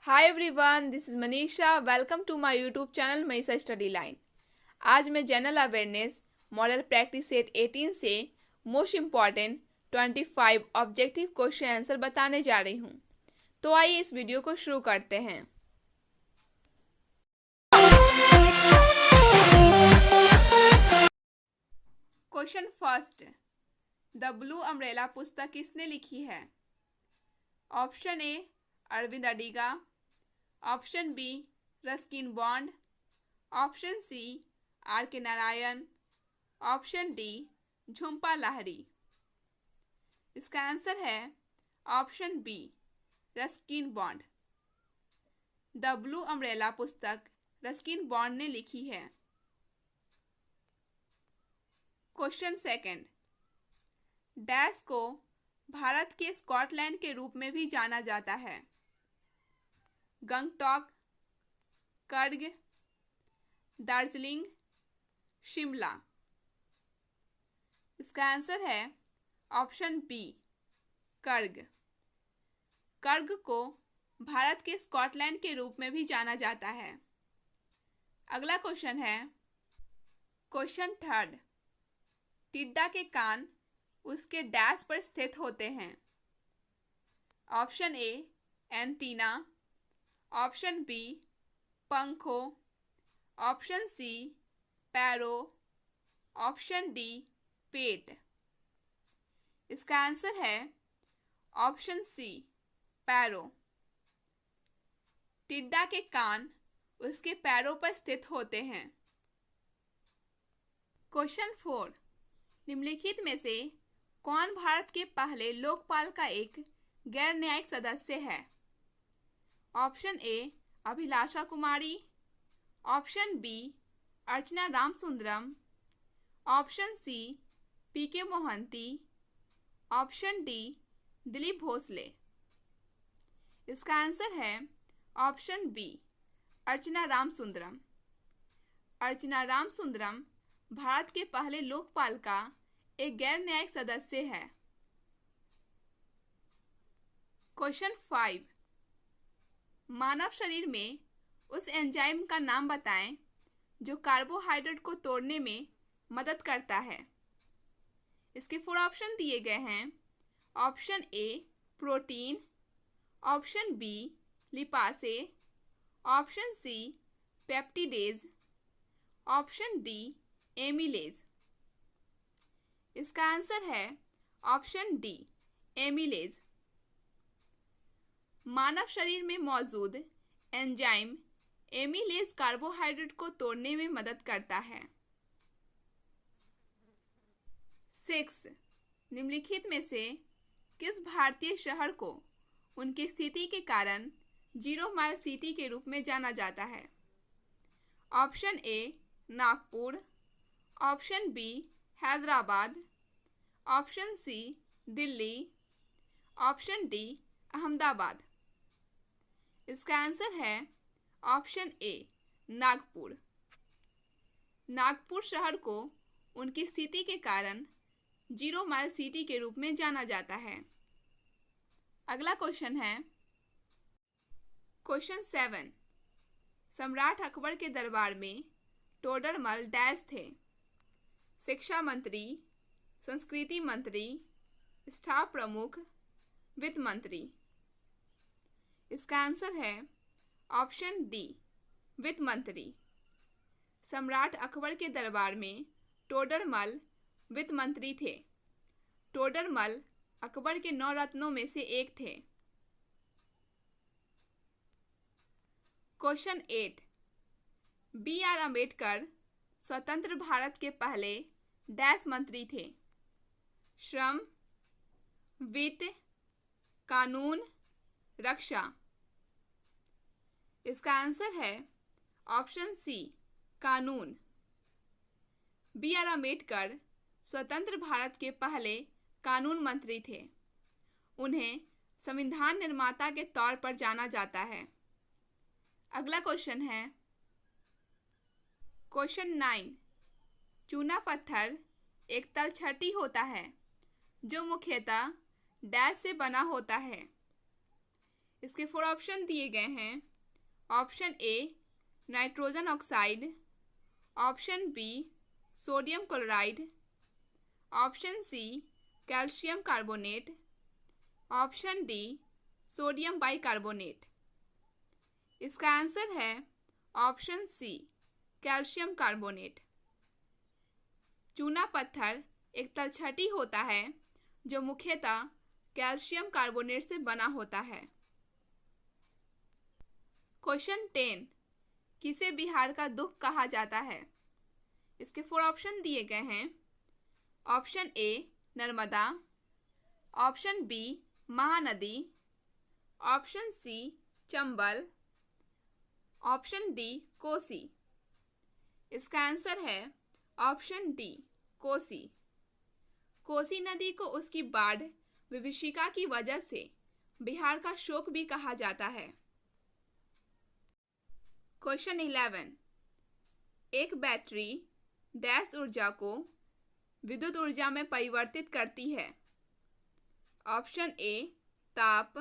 Hi everyone, this is Manisha. Welcome to my YouTube channel Manisha study line. आज मैं general awareness model practice set 18 से most important 25 objective question answer बताने जा रही हूँ। तो आइए इस वीडियो को शुरू करते हैं। Question first, the blue umbrella पुस्तक किसने लिखी है? Option A Aravind Adiga, option B Ruskin Bond, option C R K Narayan, option D Jhumpa Lahiri. इसका आंसर है option B Ruskin Bond. The blue umbrella पुस्तक रस्किन बॉन्ड ने लिखी है। क्वेश्चन सेकंड, डैश को भारत के स्कॉटलैंड के रूप में भी जाना जाता है। गंगटॉक, कर्ग, दार्जिलिंग, शिमला। इसका आंसर है ऑप्शन बी कर्ग। कर्ग को भारत के स्कॉटलैंड के रूप में भी जाना जाता है। अगला क्वेश्चन है क्वेश्चन थर्ड, टिड्डा के कान उसके डैश पर स्थित होते हैं। Option A antenna, option B पंखों, ऑप्शन सी पैरों, ऑप्शन डी पेट। इसका आंसर है ऑप्शन सी पैरों। टिड्डा के कान उसके पैरों पर स्थित होते हैं। क्वेश्चन 4, निम्नलिखित में से कौन भारत के पहले लोकपाल का एक गैर न्यायिक सदस्य है? Option A Abhilasha Kumari, option B Archana Ramsundaram, option C PK Mohanty, option D Dilip Bhosale. इसका आंसर है ऑप्शन बी अर्चना रामसुंदरम। अर्चना रामसुंदरम भारत के पहले लोकपाल का एक गैर न्यायिक सदस्य है। क्वेश्चन 5, मानव शरीर में उस एंजाइम का नाम बताएं जो कार्बोहाइड्रेट को तोड़ने में मदद करता है। इसके 4 ऑप्शन दिए गए हैं। Option A protein, option B lipase, option C peptidase, option D amylase. इसका आंसर है ऑप्शन डी एमिलेज। मानव शरीर में मौजूद एंजाइम एमिलेज कार्बोहाइड्रेट को तोड़ने में मदद करता है। 6, निम्नलिखित में से किस भारतीय शहर को उनकी स्थिति के कारण 0 माइल सिटी के रूप में जाना जाता है? Option A Nagpur, option B Hyderabad, option C Delhi, option D Ahmedabad. इसका आंसर है ऑप्शन ए नागपुर। नागपुर शहर को उनकी स्थिति के कारण 0 माइल सिटी के रूप में जाना जाता है। अगला क्वेश्चन है क्वेश्चन 7, सम्राट अकबर के दरबार में टोडरमल डैश थे। शिक्षा मंत्री, संस्कृति मंत्री, स्टाफ प्रमुख, वित्त मंत्री। इसका आंसर है ऑप्शन डी वित्त मंत्री। सम्राट अकबर के दरबार में टोडरमल वित्त मंत्री थे। टोडरमल अकबर के 9 रत्नों में से एक थे। क्वेश्चन 8, बी आर अम्बेडकर स्वतंत्र भारत के पहले डैश मंत्री थे। श्रम, वित्त, कानून, रक्षा। इसका आंसर है ऑप्शन सी कानून। बी आर अम्बेडकर स्वतंत्र भारत के पहले कानून मंत्री थे। उन्हें संविधान निर्माता के तौर पर जाना जाता है। अगला क्वेश्चन है क्वेश्चन 9, चूना पत्थर एक तलछटी होता है जो मुख्यतः डैश से बना होता है। इसके 4 ऑप्शन दिए गए हैं। Option A nitrogen oxide, option B sodium chloride, option C calcium carbonate, option D sodium bicarbonate. इसका आंसर है ऑप्शन सी कैल्शियम कार्बोनेट। चूना पत्थर एक तलछटी होता है जो मुख्यतः कैल्शियम कार्बोनेट से बना होता है। क्वेश्चन 10, किसे बिहार का दुख कहा जाता है? इसके 4 ऑप्शन दिए गए हैं। Option A Narmada, option B Mahanadi, option C Chambal, option D Kosi. इसका आंसर है ऑप्शन डी कोसी। कोसी नदी को उसकी बाढ़ विभीषिका की वजह से बिहार का शोक भी कहा जाता है। क्वेश्चन 11, एक बैटरी डैश ऊर्जा को विद्युत ऊर्जा में परिवर्तित करती है। ऑप्शन ए ताप,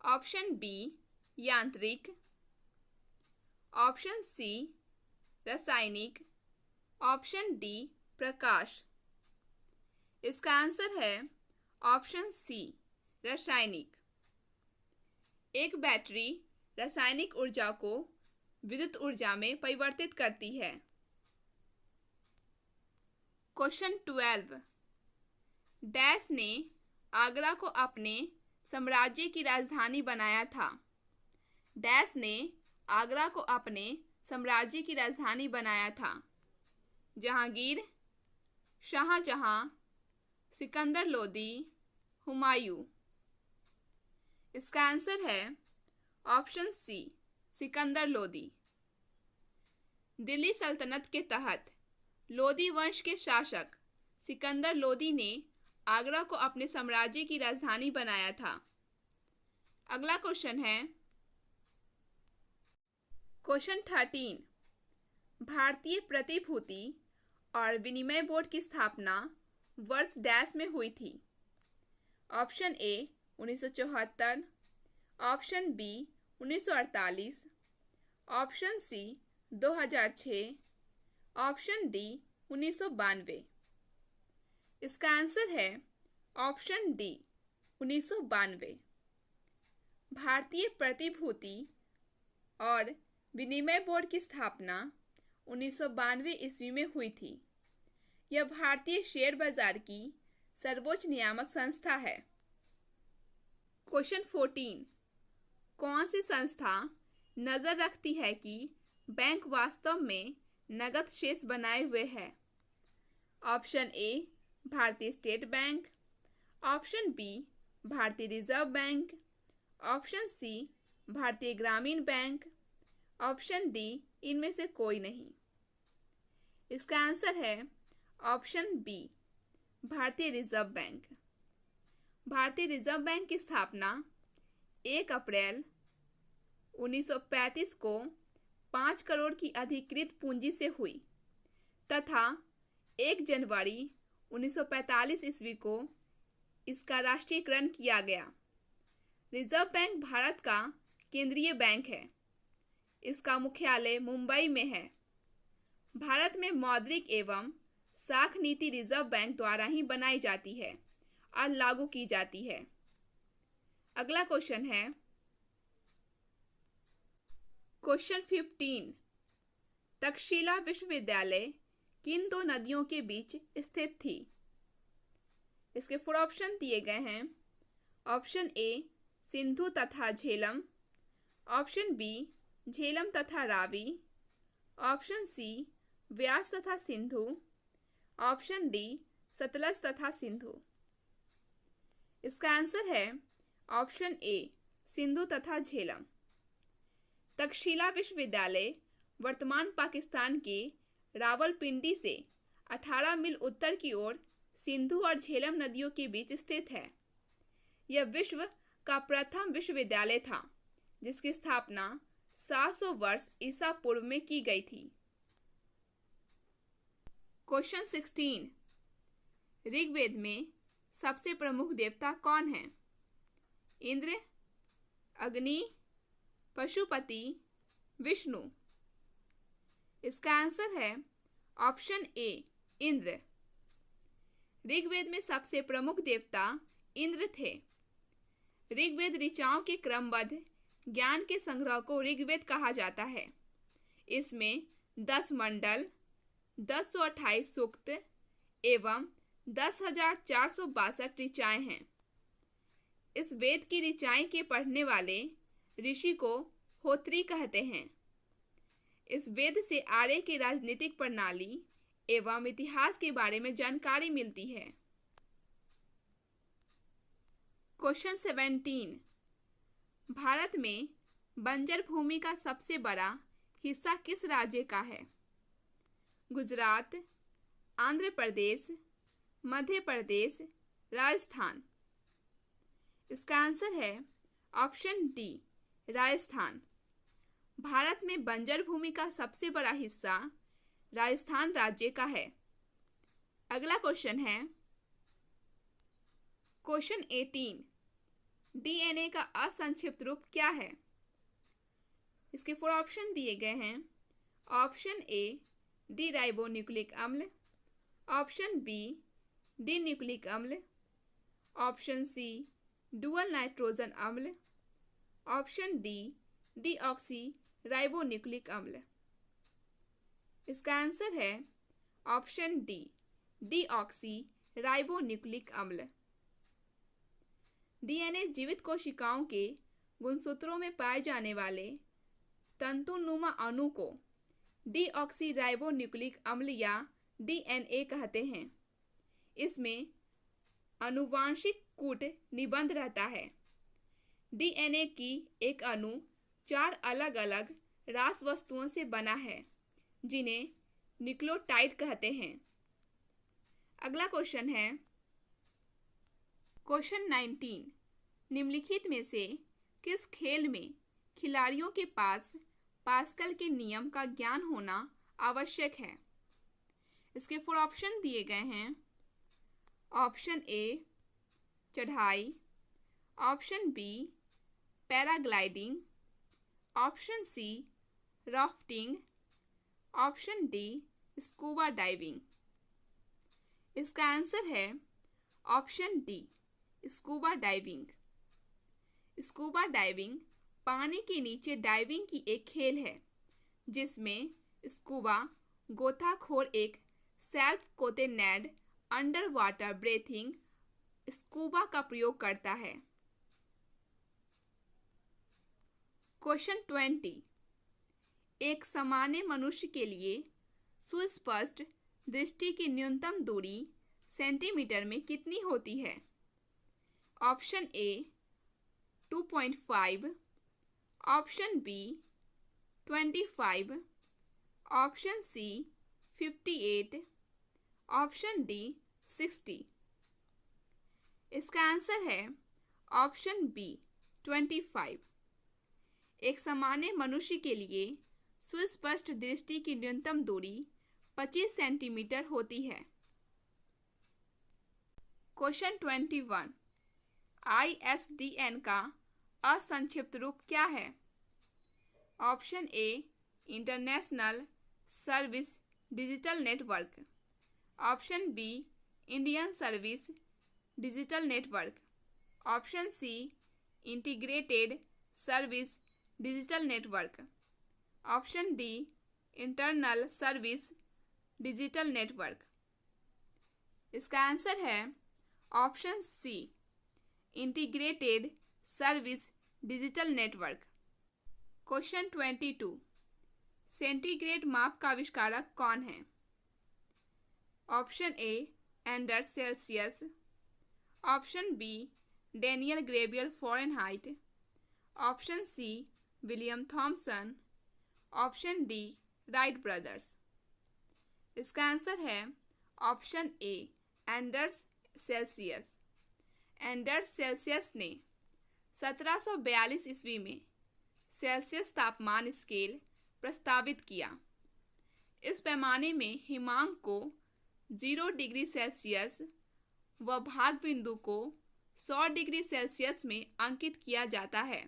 ऑप्शन बी यांत्रिक, ऑप्शन सी रासायनिक, ऑप्शन डी प्रकाश। इसका आंसर है ऑप्शन सी रासायनिक। एक बैटरी रासायनिक ऊर्जा को विद्युत ऊर्जा में परिवर्तित करती है। क्वेश्चन 12, डैश ने आगरा को अपने साम्राज्य की राजधानी बनाया था। डैश ने आगरा को अपने साम्राज्य की राजधानी बनाया था। जहांगीर, शाहजहां, सिकंदर लोदी, हुमायूं। इसका आंसर है ऑप्शन सी सिकंदर लोदी। दिल्ली सल्तनत के तहत लोदी वंश के शासक सिकंदर लोदी ने आगरा को अपने साम्राज्य की राजधानी बनाया था। अगला क्वेश्चन है क्वेश्चन 13, भारतीय प्रतिभूति और विनिमय बोर्ड की स्थापना वर्ष डैश में हुई थी। Option A 1974, option B 1948, option C 2006, option D 1992। इसका आंसर है ऑप्शन डी 1992। भारतीय प्रतिभूति और विनिमय बोर्ड की स्थापना 1992 ईस्वी में हुई थी। यह भारतीय शेयर बाजार की सर्वोच्च नियामक संस्था है। क्वेश्चन 14, कौन सी संस्था नजर रखती है कि बैंक वास्तव में नकद शेष बनाए हुए है? ऑप्शन ए भारतीय स्टेट बैंक, ऑप्शन बी भारतीय रिजर्व बैंक, ऑप्शन सी भारतीय ग्रामीण बैंक, ऑप्शन डी इनमें से कोई नहीं। इसका आंसर है ऑप्शन बी भारतीय रिजर्व बैंक। भारतीय रिजर्व बैंक की स्थापना 1 अप्रैल 1935 को 5 करोड़ की अधिकृत पूंजी से हुई तथा 1 जनवरी 1945 ईस्वी को इसका राष्ट्रीयकरण किया गया। रिजर्व बैंक भारत का केंद्रीय बैंक है। इसका मुख्यालय मुंबई में है। भारत में मौद्रिक एवं साख नीति रिजर्व बैंक द्वारा ही बनाई जाती है और लागू की जाती है। अगला क्वेश्चन है क्वेश्चन 15, तक्षशिला विश्वविद्यालय किन 2 नदियों के बीच स्थित थी? इसके 4 ऑप्शन दिए गए हैं। ऑप्शन ए सिंधु तथा झेलम, ऑप्शन बी झेलम तथा रावी, ऑप्शन सी व्यास तथा सिंधु, ऑप्शन डी सतलज तथा सिंधु। इसका आंसर है ऑप्शन ए सिंधु तथा झेलम। तक्षशिला विश्वविद्यालय वर्तमान पाकिस्तान के रावलपिंडी से 18 मील उत्तर की ओर सिंधु और झेलम नदियों के बीच स्थित है। यह विश्व का प्रथम विश्वविद्यालय था जिसकी स्थापना 700 वर्ष ईसा पूर्व में की गई थी। क्वेश्चन 16, ऋग्वेद में सबसे प्रमुख देवता कौन है? इंद्र, अग्नि, पशुपति, विष्णु। इसका आंसर है ऑप्शन ए इंद्र। ऋग्वेद में सबसे प्रमुख देवता इंद्र थे। ऋग्वेद ऋचाओं के क्रमबद्ध ज्ञान के संग्रह को ऋग्वेद कहा जाता है। इसमें 10 मंडल, 1028 सूक्त एवं 10,462 ऋचाएं हैं। इस वेद की ऋचाएं के पढ़ने वाले ऋषि को होत्री कहते हैं। इस वेद से आर्य की राजनीतिक प्रणाली एवं इतिहास के बारे में जानकारी मिलती है। क्वेश्चन 17। भारत में बंजर भूमि का सबसे बड़ा हिस्सा किस राज्य का है? गुजरात, आंध्र प्रदेश, मध्य प्रदेश, राजस्थान। इसका आंसर है ऑप्शन डी राजस्थान। भारत में बंजर भूमि का सबसे बड़ा हिस्सा राजस्थान राज्य का है। अगला क्वेश्चन है क्वेश्चन 18। डीएनए का असंक्षिप्त रूप क्या है? इसके 4 ऑप्शन दिए गए हैं। ऑप्शन ए डी राइबोन्यूक्लिक अम्ल, ऑप्शन बी डी न्यूक्लिक अम्ल, ऑप्शन सी डुअल नाइट्रोजन अम्ल, ऑप्शन डी डीऑक्सी राइबोन्यूक्लिक अम्ल। इसका आंसर है ऑप्शन डी डीऑक्सी राइबोन्यूक्लिक अम्ल। डीएनए जीवित कोशिकाओं के गुणसूत्रों में पाए जाने वाले तंतुनुमा अणु को डीऑक्सी राइबोन्यूक्लिक अम्ल या डीएनए कहते हैं। इसमें आनुवांशिक कूट निबंध रहता है। डीएनए की एक अणु 4 अलग अलग रास वस्तुओं से बना है जिन्हें न्यूक्लियोटाइड कहते हैं। अगला क्वेश्चन है क्वेश्चन 19। निम्नलिखित में से किस खेल में खिलाड़ियों के पास पास्कल के नियम का ज्ञान होना आवश्यक है? इसके 4 ऑप्शन दिए गए हैं। ऑप्शन ए चढ़ाई, option B paragliding, option C rafting, option D scuba diving. इसका आंसर है option D scuba diving. Scuba diving पानी के नीचे डाइविंग की एक खेल है जिसमें स्कूबा गोताखोर एक self contained under water breathing scuba का प्रयोग करता है। क्वेश्चन 20। एक सामान्य मनुष्य के लिए सुस्पष्ट दृष्टि की न्यूनतम दूरी सेंटीमीटर में कितनी होती है? Option A 2.5, option B 25, option C 58, option D 60। इसका आंसर है ऑप्शन बी 25। एक सामान्य मनुष्य के लिए सुस्पष्ट दृष्टि की न्यूनतम दूरी 25 सेंटीमीटर होती है। क्वेश्चन 21। ISDN का असंक्षिप्त रूप क्या है? Option A international service digital network, option B Indian service digital network, option C integrated service digital network, option D internal service digital network. इसका आंसर है option C integrated service digital network. Question 22। Centigrade माप का आविष्कारक कौन है? Option A Anders Celsius, option B Daniel Gravier Fahrenheit, option C William Thomson, option D Wright brothers. इसका answer है option A Anders Celsius. Anders Celsius ने 1742 ईस्वी में सेल्सियस तापमान स्केल प्रस्तावित किया। इस पैमाने में हिमांक को 0 डिग्री सेल्सियस व भाग बिंदु को 100 डिग्री सेल्सियस में अंकित किया जाता है।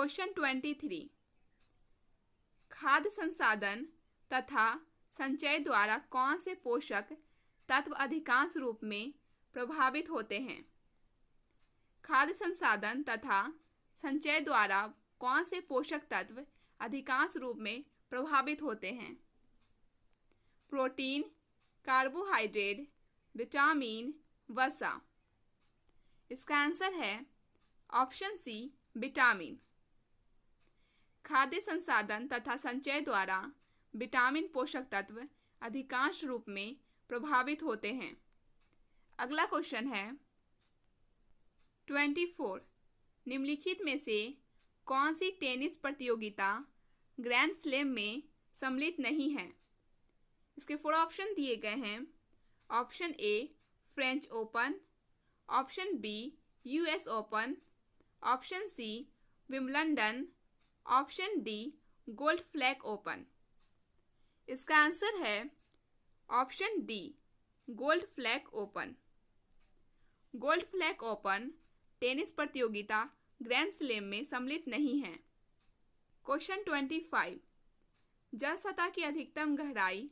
क्वेश्चन 23। खाद्य संसाधन तथा संचय द्वारा कौन से पोषक तत्व अधिकांश रूप में प्रभावित होते हैं? खाद्य संसाधन तथा संचय द्वारा कौन से पोषक तत्व अधिकांश रूप में प्रभावित होते हैं? प्रोटीन, कार्बोहाइड्रेट, विटामिन, वसा। इसका आंसर है ऑप्शन सी, विटामिन। खाद्य संसाधन तथा संचय द्वारा विटामिन पोषक तत्व अधिकांश रूप में प्रभावित होते हैं। अगला क्वेश्चन है 24। निम्नलिखित में से कौन सी टेनिस प्रतियोगिता ग्रैंड स्लैम में सम्मिलित नहीं है? इसके 4 ऑप्शन दिए गए हैं। Option A French Open, option B US Open, option C Wimbledon, option D Gold Flag Open. इसका आंसर है option D, Gold Flag Open. Gold Flag Open tennis प्रतियोगिता ग्रैंड स्लैम में सम्मिलित नहीं है। क्वेश्चन 25। जल सतह की अधिकतम गहराई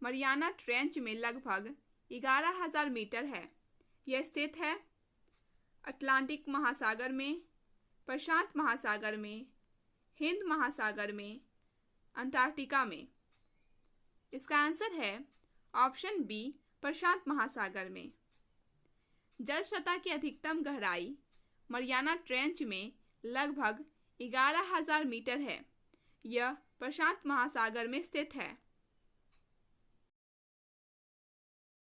मरियाना ट्रेंच में लगभग 11,000 मीटर है। यह स्थित है अटलांटिक महासागर में, प्रशांत महासागर में, हिंद महासागर में, अंटार्कटिका में। इसका आंसर है ऑप्शन बी, प्रशांत महासागर में। जल सतह की अधिकतम गहराई मरियाना ट्रेंच में लगभग 11,000 मीटर है। यह प्रशांत महासागर में स्थित है।